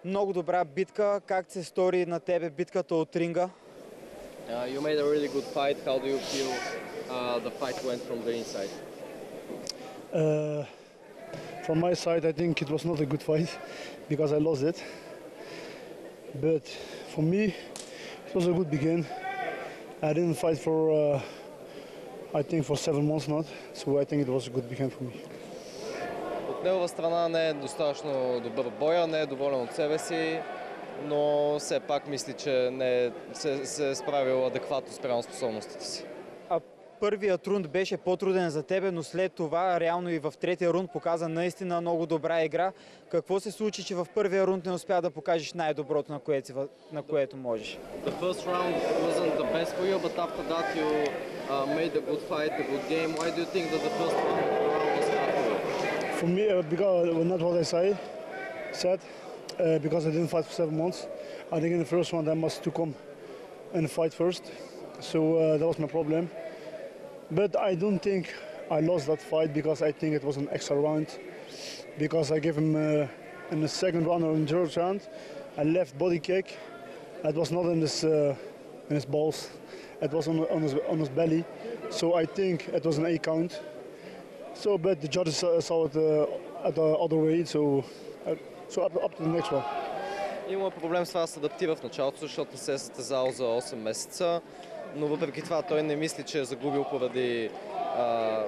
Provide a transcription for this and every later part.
Много добра битка. Как се стори на тебе битката от ринга? You made a really good fight. How do you feel the fight went from the inside? From my side, I think it was not a good fight because I lost it. But for me, it was a good begin. I didn't fight for, I think, for 7 months not. So I think it was a good begin for me. От негова страна не е достатъчно добър боя, не е доволен от себе си, но все пак мисли, че не се е справил адекватно спрямо способностите си. А първият рунд беше по-труден за тебе, но след това, реално и в третия рунд, показа наистина много добра игра. Какво се случи, че в първия рунд не успя да покажеш най-доброто, на което можеш? The first round wasn't the best for you, but after that you made a good fight, a good game. Why do you think that the first round was hard for you? For me, because not what I said, because I didn't fight for 7 months. I think in the first round I must to come and fight first. So that was my problem. But I don't think I lost that fight because I think it was an extra round. Because I gave him in the second round or in the third round, a left body kick. It was not in his balls. It was on his belly. So I think it was an 8 count. So, but the judges saw it at the other way. So up to the next one. Има проблем с това да се адаптира в началото, защото не се е състезал за 8 месеца, но въпреки това той не мисли, че е загубил поради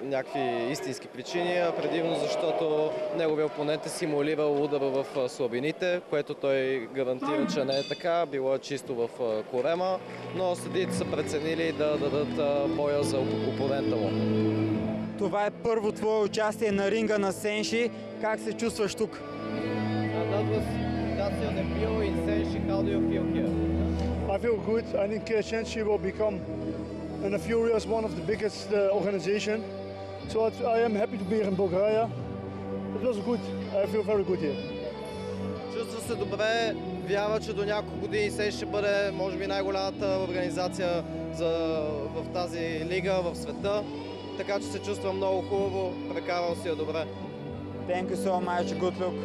някакви истински причини, а предимно защото неговия опонент е симулирал удара в слабините, което той гарантира, че не е така, било е чисто в корема, но съдиите са преценили да дадат боя за опонента му. Това е първо твое участие на ринга на Сенши. Как се чувстваш тук? That's your debut in Senshi. How do you feel here? I feel good. I think Senshi will become in a few years one of the biggest organization. So I am happy to be here in Bulgaria. It was good. I feel very good here. Чувства се добре. Вярва, че до няколко години Senshi ще бъде, може би, най-голямата организация в тази лига в света. Така че се чувства много хубаво. Прекарал си я добре. Thank you so much. Good luck.